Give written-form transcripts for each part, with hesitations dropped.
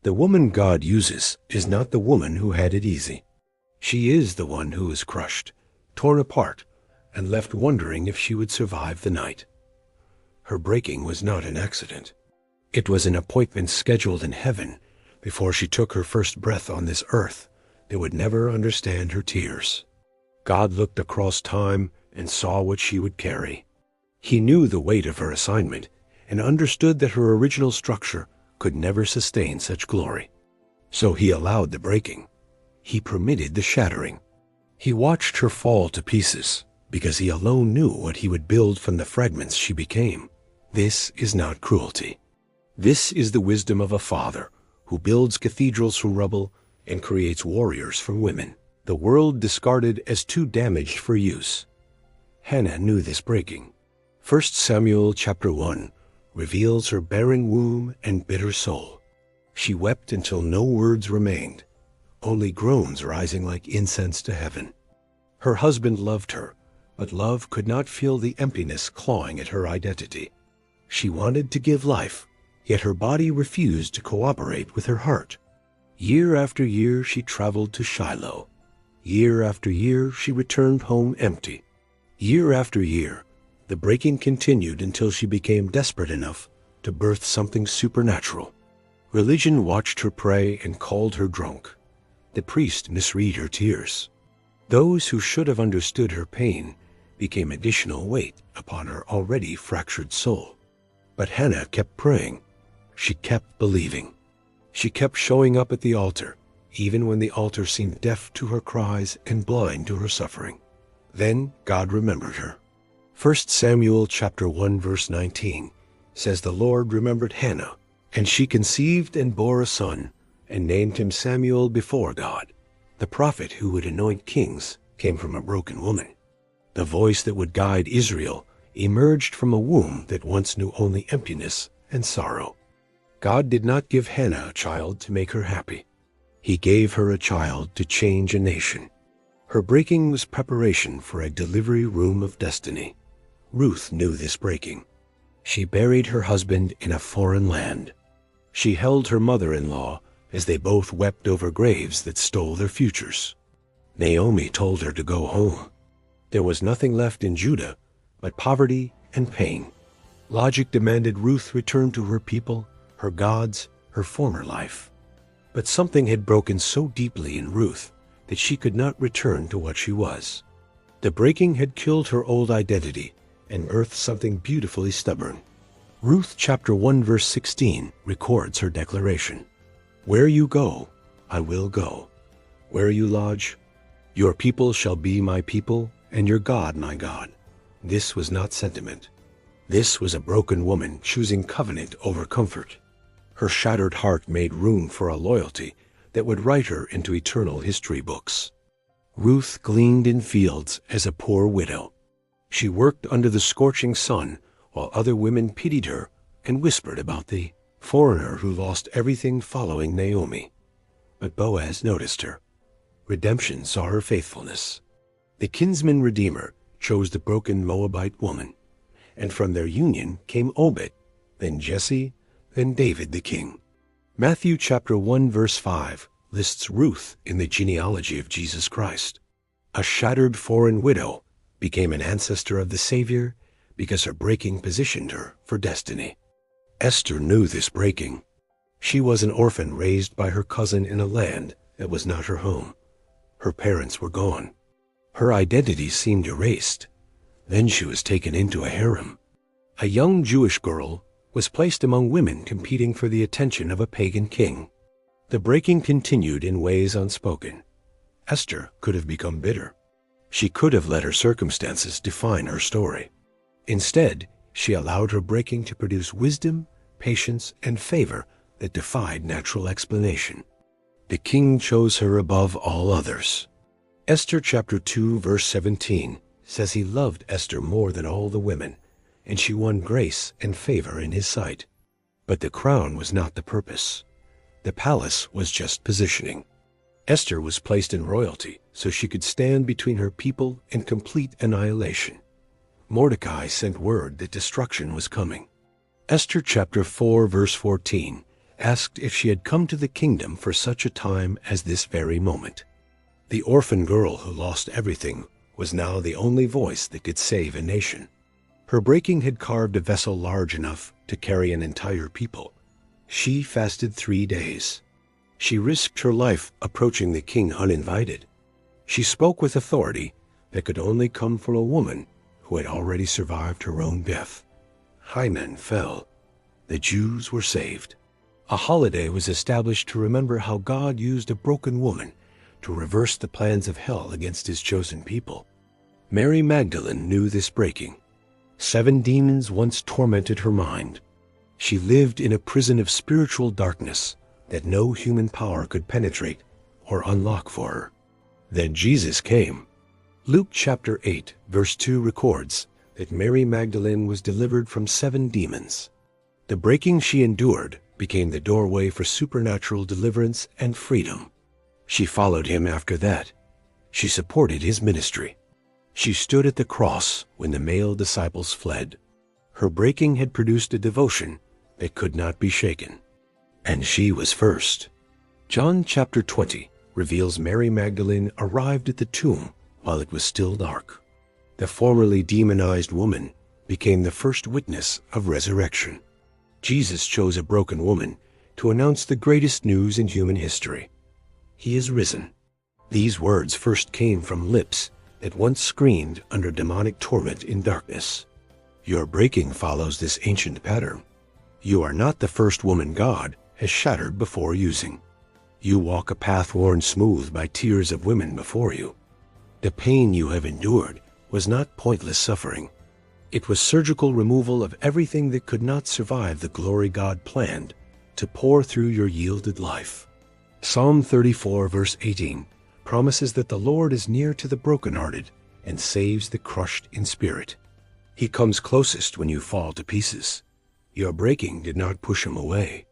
The woman God uses is not the woman who had it easy. She is the one who is crushed, torn apart, and left wondering if she would survive the night. Her breaking was not an accident. It was an appointment scheduled in heaven before she took her first breath on this earth that would never understand her tears. God looked across time and saw what she would carry. He knew the weight of her assignment and understood that her original structure could never sustain such glory. So he allowed the breaking. He permitted the shattering. He watched her fall to pieces because he alone knew what he would build from the fragments she became. This is not cruelty. This is the wisdom of a father who builds cathedrals from rubble and creates warriors from women the world discarded as too damaged for use. Hannah knew this breaking. 1 Samuel chapter 1 reveals her barren womb and bitter soul. She wept until no words remained, only groans rising like incense to heaven. Her husband loved her, but love could not fill the emptiness clawing at her identity. She wanted to give life, yet her body refused to cooperate with her heart. Year after year she traveled to Shiloh. Year after year she returned home empty. Year after year, the breaking continued until she became desperate enough to birth something supernatural. Religion watched her pray and called her drunk. The priest misread her tears. Those who should have understood her pain became additional weight upon her already fractured soul. But Hannah kept praying. She kept believing. She kept showing up at the altar, even when the altar seemed deaf to her cries and blind to her suffering. Then God remembered her. 1 Samuel chapter 1 verse 19 says the Lord remembered Hannah, and she conceived and bore a son, and named him Samuel before God. The prophet who would anoint kings came from a broken woman. The voice that would guide Israel emerged from a womb that once knew only emptiness and sorrow. God did not give Hannah a child to make her happy. He gave her a child to change a nation. Her breaking was preparation for a delivery room of destiny. Ruth knew this breaking. She buried her husband in a foreign land. She held her mother-in-law as they both wept over graves that stole their futures. Naomi told her to go home. There was nothing left in Judah but poverty and pain. Logic demanded Ruth return to her people, her gods, her former life. But something had broken so deeply in Ruth that she could not return to what she was. The breaking had killed her old identity and birthed something beautifully stubborn. Ruth chapter 1 verse 16 records her declaration. Where you go, I will go. Where you lodge, your people shall be my people, and your God my God. This was not sentiment. This was a broken woman choosing covenant over comfort. Her shattered heart made room for a loyalty that would write her into eternal history books. Ruth gleaned in fields as a poor widow. She worked under the scorching sun while other women pitied her and whispered about the foreigner who lost everything following Naomi. But Boaz noticed her. Redemption saw her faithfulness. The kinsman redeemer chose the broken Moabite woman, and from their union came Obed, then Jesse, then David the king. Matthew chapter 1 verse 5 lists Ruth in the genealogy of Jesus Christ. A shattered foreign widow became an ancestor of the Savior because her breaking positioned her for destiny. Esther knew this breaking. She was an orphan raised by her cousin in a land that was not her home. Her parents were gone. Her identity seemed erased. Then she was taken into a harem. A young Jewish girl was placed among women competing for the attention of a pagan king. The breaking continued in ways unspoken. Esther could have become bitter. She could have let her circumstances define her story. Instead, she allowed her breaking to produce wisdom, patience, and favor that defied natural explanation. The king chose her above all others. Esther chapter 2 verse 17 says he loved Esther more than all the women, and she won grace and favor in his sight. But the crown was not the purpose. The palace was just positioning. Esther was placed in royalty so she could stand between her people and complete annihilation. Mordecai sent word that destruction was coming. Esther chapter 4 verse 14 asked if she had come to the kingdom for such a time as this very moment. The orphan girl who lost everything was now the only voice that could save a nation. Her breaking had carved a vessel large enough to carry an entire people. She fasted 3 days. She risked her life approaching the king uninvited. She spoke with authority that could only come from a woman who had already survived her own death. Hymen fell. The Jews were saved. A holiday was established to remember how God used a broken woman to reverse the plans of hell against his chosen people. Mary Magdalene knew this breaking. 7 demons once tormented her mind. She lived in a prison of spiritual darkness that no human power could penetrate or unlock for her. Then Jesus came. Luke chapter 8, verse 2 records that Mary Magdalene was delivered from 7 demons. The breaking she endured became the doorway for supernatural deliverance and freedom. She followed him after that. She supported his ministry. She stood at the cross when the male disciples fled. Her breaking had produced a devotion that could not be shaken. And she was first. John chapter 20 reveals Mary Magdalene arrived at the tomb while it was still dark. The formerly demonized woman became the first witness of resurrection. Jesus chose a broken woman to announce the greatest news in human history. He is risen. These words first came from lips that once screamed under demonic torment in darkness. Your breaking follows this ancient pattern. You are not the first woman God has shattered before using. You walk a path worn smooth by tears of women before you. The pain you have endured was not pointless suffering. It was surgical removal of everything that could not survive the glory God planned to pour through your yielded life. Psalm 34 verse 18 promises that the Lord is near to the brokenhearted and saves the crushed in spirit. He comes closest when you fall to pieces. Your breaking did not push him away.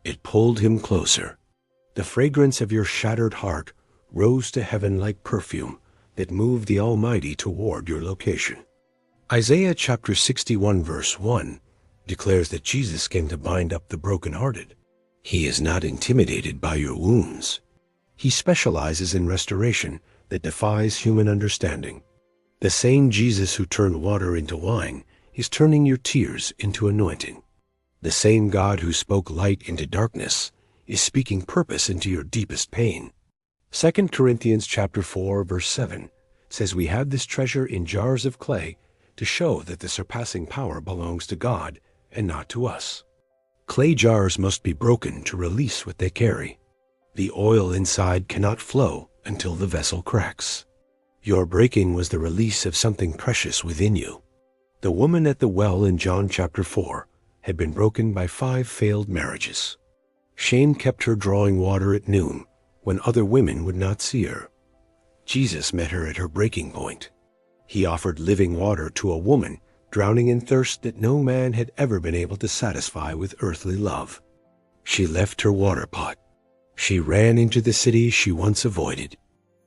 It pulled him closer. The fragrance of your shattered heart rose to heaven like perfume that moved the Almighty toward your location. Isaiah chapter 61 verse 1 declares that Jesus came to bind up the brokenhearted. He is not intimidated by your wounds. He specializes in restoration that defies human understanding. The same Jesus who turned water into wine is turning your tears into anointing. The same God who spoke light into darkness is speaking purpose into your deepest pain. 2 Corinthians chapter 4 verse 7 says we have this treasure in jars of clay to show that the surpassing power belongs to God and not to us. Clay jars must be broken to release what they carry. The oil inside cannot flow until the vessel cracks. Your breaking was the release of something precious within you. The woman at the well in John chapter 4 had been broken by 5 failed marriages. Shame kept her drawing water at noon when other women would not see her. Jesus met her at her breaking point. He offered living water to a woman drowning in thirst that no man had ever been able to satisfy with earthly love. She left her water pot. She ran into the city she once avoided.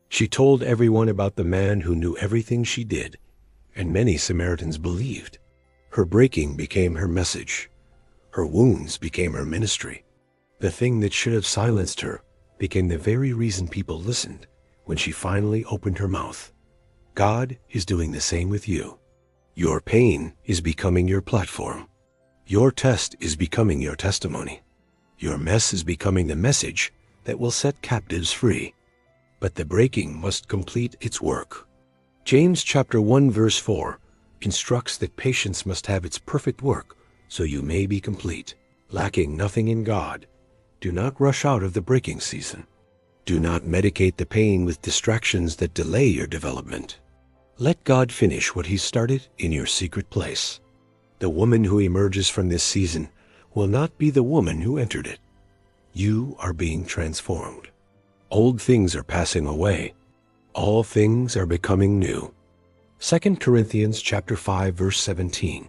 She told everyone about the man who knew everything she did, and many Samaritans believed. Her breaking became her message. Her wounds became her ministry. The thing that should have silenced her became the very reason people listened when she finally opened her mouth. God is doing the same with you. Your pain is becoming your platform. Your test is becoming your testimony. Your mess is becoming the message that will set captives free. But the breaking must complete its work. James chapter 1 verse 4 instructs that patience must have its perfect work so you may be complete, lacking nothing in God. Do not rush out of the breaking season. Do not medicate the pain with distractions that delay your development. Let God finish what He started in your secret place. The woman who emerges from this season will not be the woman who entered it. You are being transformed. Old things are passing away. All things are becoming new. 2 Corinthians chapter 5 verse 17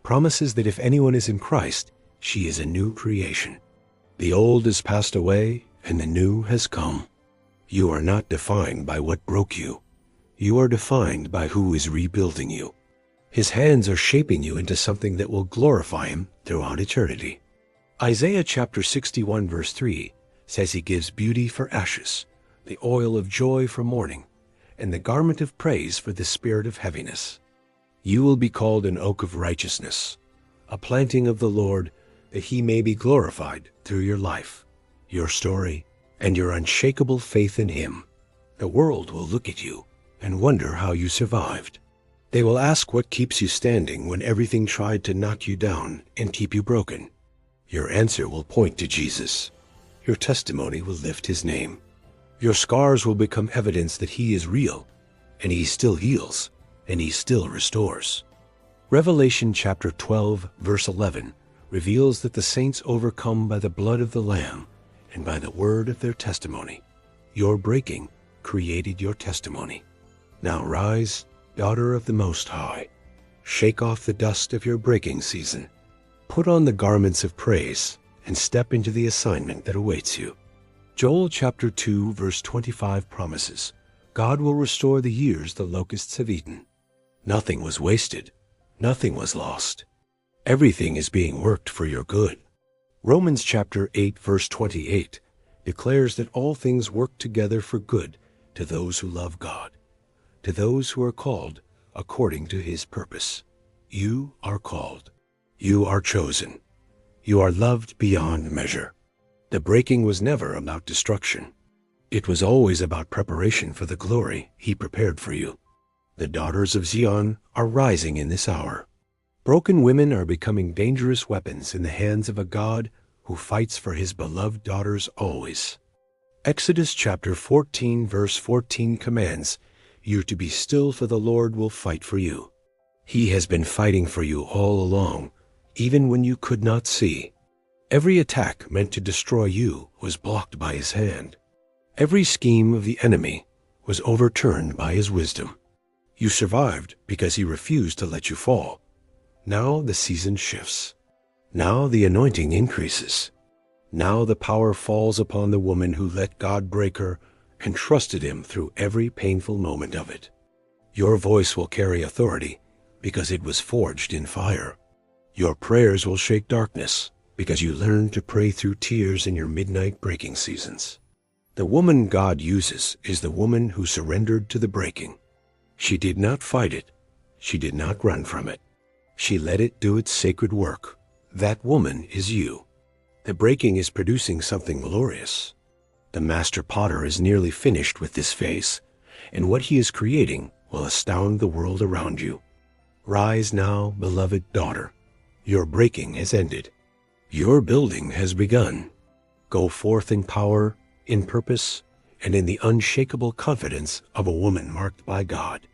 promises that if anyone is in Christ, she is a new creation. The old has passed away and the new has come. You are not defined by what broke you. You are defined by who is rebuilding you. His hands are shaping you into something that will glorify Him throughout eternity. Isaiah chapter 61 verse 3 says he gives beauty for ashes, the oil of joy for mourning, and the garment of praise for the spirit of heaviness. You will be called an oak of righteousness, a planting of the Lord, that he may be glorified through your life, your story, and your unshakable faith in him. The world will look at you and wonder how you survived. They will ask what keeps you standing when everything tried to knock you down and keep you broken. Your answer will point to Jesus. Your testimony will lift his name. Your scars will become evidence that he is real, and he still heals, and he still restores. Revelation chapter 12 verse 11 reveals that the saints overcome by the blood of the Lamb and by the word of their testimony. Your breaking created your testimony. Now rise, daughter of the Most High. Shake off the dust of your breaking season. Put on the garments of praise and step into the assignment that awaits you. Joel chapter 2 verse 25 promises, God will restore the years the locusts have eaten. Nothing was wasted. Nothing was lost. Everything is being worked for your good. Romans chapter 8 verse 28 declares that all things work together for good to those who love God, to those who are called according to his purpose. You are called. You are chosen. You are loved beyond measure. The breaking was never about destruction. It was always about preparation for the glory he prepared for you. The daughters of Zion are rising in this hour. Broken women are becoming dangerous weapons in the hands of a God who fights for his beloved daughters always. Exodus chapter 14 verse 14 commands you to be still, for the Lord will fight for you. He has been fighting for you all along, even when you could not see. Every attack meant to destroy you was blocked by his hand. Every scheme of the enemy was overturned by his wisdom. You survived because he refused to let you fall. Now the season shifts. Now the anointing increases. Now the power falls upon the woman who let God break her and trusted him through every painful moment of it. Your voice will carry authority because it was forged in fire. Your prayers will shake darkness because you learned to pray through tears in your midnight breaking seasons. The woman God uses is the woman who surrendered to the breaking. She did not fight it. She did not run from it. She let it do its sacred work. That woman is you. The breaking is producing something glorious. The master potter is nearly finished with this phase, and what he is creating will astound the world around you. Rise now, beloved daughter. Your breaking has ended. Your building has begun. Go forth in power, in purpose, and in the unshakable confidence of a woman marked by God.